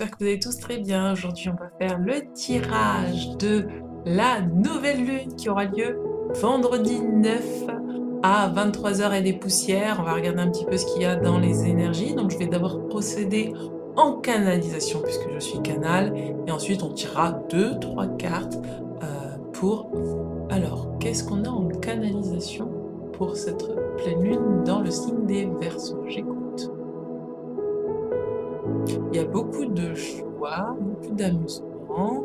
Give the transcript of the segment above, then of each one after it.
J'espère que vous allez tous très bien. Aujourd'hui, on va faire le tirage de la nouvelle lune qui aura lieu vendredi 9 à 23h et des poussières. On va regarder un petit peu ce qu'il y a dans les énergies. Donc, je vais d'abord procéder en canalisation puisque je suis canal. Et ensuite, on tirera 2-3 cartes pour... Alors, qu'est-ce qu'on a en canalisation pour cette pleine lune dans le signe des Verseaux? J'écoute. Il y a beaucoup de joie, beaucoup d'amusement.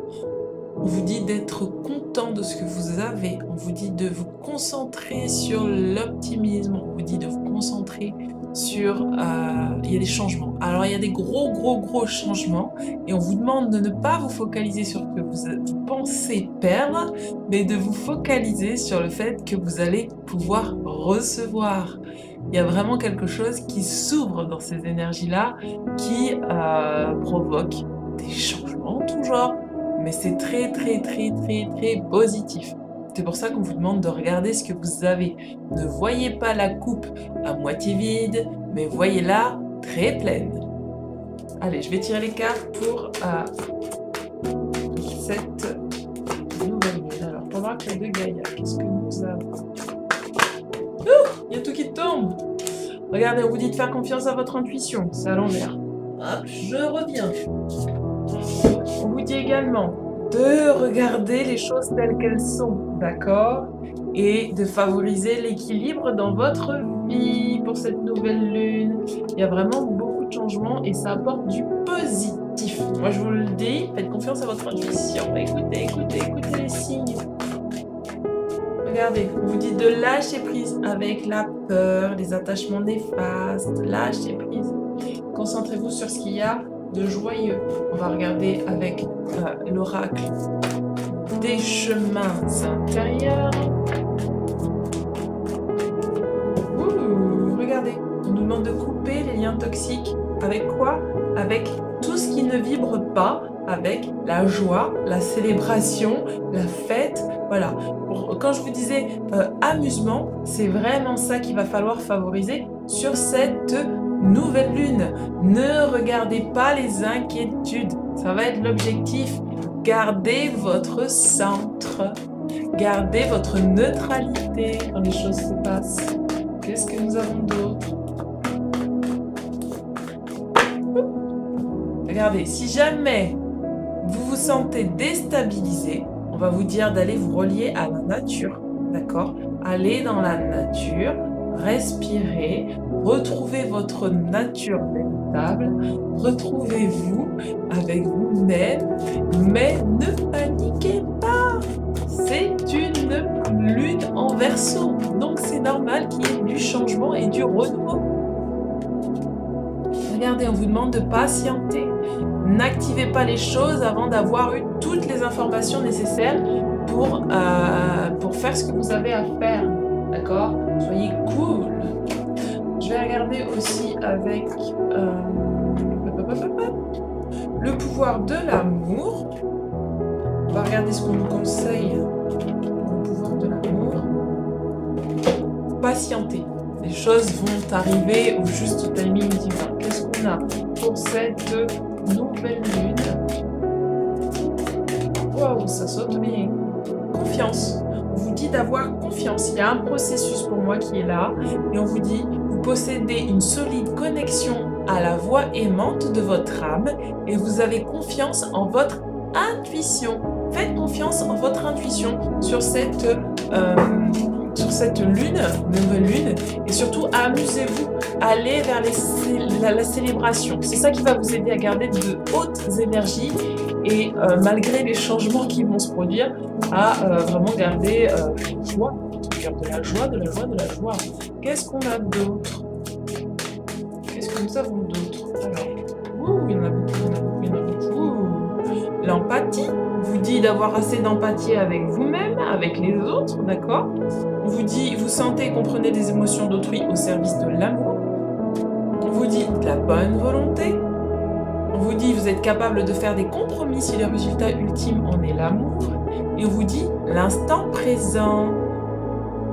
On vous dit d'être content de ce que vous avez. On vous dit de vous concentrer sur l'optimisme. On vous dit de vous concentrer sur... il y a des changements. Alors, il y a des gros changements. Et on vous demande de ne pas vous focaliser sur ce que vous pensez perdre, mais de vous focaliser sur le fait que vous allez pouvoir recevoir. Il y a vraiment quelque chose qui s'ouvre dans ces énergies-là, qui provoque des changements en tout genre. Mais c'est très positif. C'est pour ça qu'on vous demande de regarder ce que vous avez. Ne voyez pas la coupe à moitié vide, mais voyez-la très pleine. Allez, je vais tirer les cartes pour cette nouvelle lune. Alors, pour voir que de Gaïa, qu'est-ce que nous avons? Il y a tout qui tombe. Regardez, on vous dit de faire confiance à votre intuition. C'est à l'envers. Hop, je reviens. On vous dit également de regarder les choses telles qu'elles sont, d'accord? Et de favoriser l'équilibre dans votre vie pour cette nouvelle lune. Il y a vraiment beaucoup de changements et ça apporte du positif. Moi, je vous le dis, faites confiance à votre intuition. Écoutez les signes. Regardez, on vous dit de lâcher prise avec la peur, les attachements néfastes, lâchez prise. Concentrez-vous sur ce qu'il y a de joyeux. On va regarder avec l'oracle des chemins intérieurs. Regardez, on nous demande de couper les liens toxiques. Avec quoi? Avec tout ce qui ne vibre pas, avec la joie, la célébration, la fête. Voilà. Quand je vous disais amusement, c'est vraiment ça qu'il va falloir favoriser sur cette nouvelle lune. Ne regardez pas les inquiétudes. Ça va être l'objectif. Gardez votre centre. Gardez votre neutralité quand les choses se passent. Qu'est-ce que nous avons d'autre? Regardez, si jamais vous vous sentez déstabilisé, on va vous dire d'aller vous relier à la nature. D'accord? Allez dans la nature, respirez, retrouvez votre nature véritable, retrouvez-vous avec vous-même, mais ne paniquez pas. C'est une lune en Verseau, donc c'est normal qu'il y ait du changement et du renouveau. Regardez, on vous demande de patienter. N'activez pas les choses avant d'avoir eu toutes les informations nécessaires pour faire ce que vous avez à faire. D'accord? Soyez cool. Je vais regarder aussi avec le pouvoir de l'amour. On va regarder ce qu'on nous conseille. Le pouvoir de l'amour. Patienter. Les choses vont arriver au juste timing divin. Qu'est-ce qu'on a pour cette nouvelle lune? Waouh, ça saute bien. Confiance. On vous dit d'avoir confiance. Il y a un processus pour moi qui est là. Et on vous dit, vous possédez une solide connexion à la voix aimante de votre âme. Et vous avez confiance en votre intuition. Faites confiance en votre intuition sur cette lune, nouvelle lune, et surtout amusez-vous, allez vers la célébration. C'est ça qui va vous aider à garder de hautes énergies et malgré les changements qui vont se produire, à vraiment garder la joie, de la joie. Qu'est-ce qu'on a d'autre? Qu'est-ce que nous avons d'autre? Alors, il y en a beaucoup. L'empathie. On vous dit d'avoir assez d'empathie avec vous-même, avec les autres, d'accord? On vous dit, vous sentez et comprenez les émotions d'autrui au service de l'amour. On vous dit de la bonne volonté. On vous dit, vous êtes capable de faire des compromis si le résultat ultime en est l'amour. Et on vous dit l'instant présent.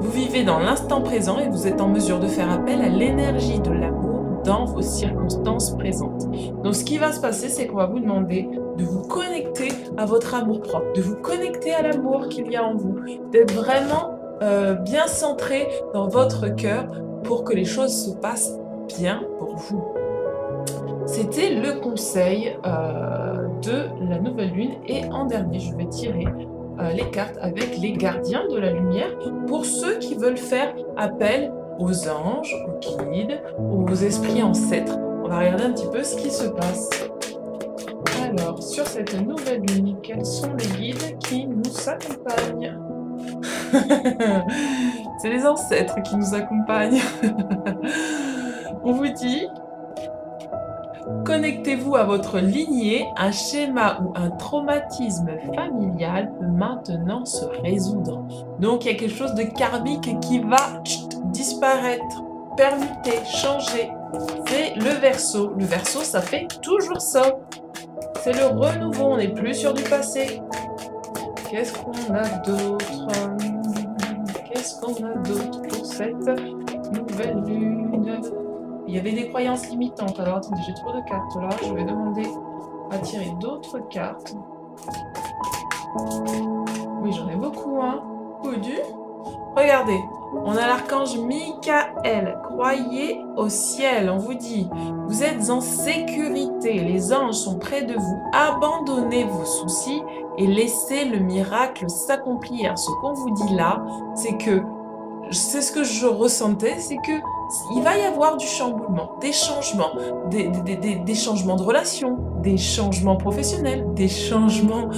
Vous vivez dans l'instant présent et vous êtes en mesure de faire appel à l'énergie de l'amour dans vos circonstances présentes. Donc ce qui va se passer, c'est qu'on va vous demander de vous connecter à votre amour-propre, de vous connecter à l'amour qu'il y a en vous, d'être vraiment bien centré dans votre cœur pour que les choses se passent bien pour vous. C'était le conseil de la nouvelle lune. Et en dernier, je vais tirer les cartes avec les gardiens de la lumière pour ceux qui veulent faire appel aux anges, aux guides, aux esprits ancêtres. On va regarder un petit peu ce qui se passe. Alors, sur cette nouvelle lune, quels sont les guides qui nous accompagnent? C'est les ancêtres qui nous accompagnent. On vous dit, connectez-vous à votre lignée, un schéma ou un traumatisme familial peut maintenant se résoudre. Donc il y a quelque chose de karmique qui va disparaître, permuter, changer. C'est le Verseau. Le Verseau, ça fait toujours ça. C'est le renouveau, on n'est plus sur du passé. Qu'est-ce qu'on a d'autre? Qu'est-ce qu'on a d'autre pour cette nouvelle lune? Il y avait des croyances limitantes. Alors attendez, j'ai trop de cartes là. Je vais demander à tirer d'autres cartes. Oui, j'en ai beaucoup, hein. Regardez, on a l'archange Michael. Croyez au ciel, on vous dit. Vous êtes en sécurité. Les anges sont près de vous. Abandonnez vos soucis et laissez le miracle s'accomplir. Ce qu'on vous dit là, c'est que, c'est ce que je ressentais, c'est que il va y avoir du chamboulement, des changements, des changements de relations, des changements professionnels, des changements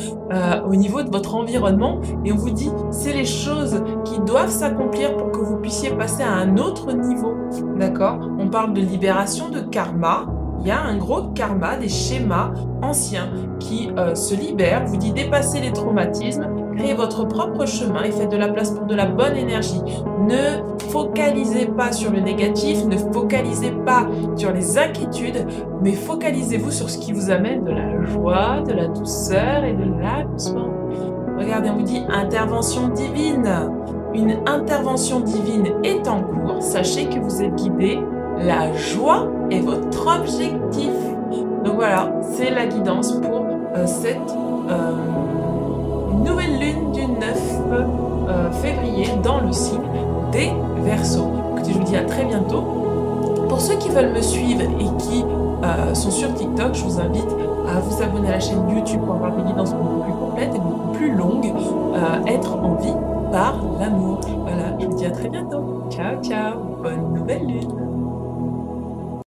au niveau de votre environnement. Et on vous dit, c'est les choses qui doivent s'accomplir pour que vous puissiez passer à un autre niveau. D'accord? On parle de libération de karma. Il y a un gros karma, des schémas anciens qui se libèrent. Vous dit dépasser les traumatismes, créez votre propre chemin et faites de la place pour de la bonne énergie. Ne focalisez pas sur le négatif, ne focalisez pas sur les inquiétudes, mais focalisez-vous sur ce qui vous amène de la joie, de la douceur et de l'apaisement. Regardez, on vous dit intervention divine. Une intervention divine est en cours. Sachez que vous êtes guidé. La joie est votre objectif. Donc voilà, c'est la guidance pour cette nouvelle lune du 9 février dans le signe des Verseaux. Écoutez, je vous dis à très bientôt. Pour ceux qui veulent me suivre et qui sont sur TikTok, je vous invite à vous abonner à la chaîne YouTube pour avoir des guidances beaucoup plus complètes et beaucoup plus longues. Être en vie par l'amour. Voilà, je vous dis à très bientôt. Ciao, ciao. Bonne nouvelle lune.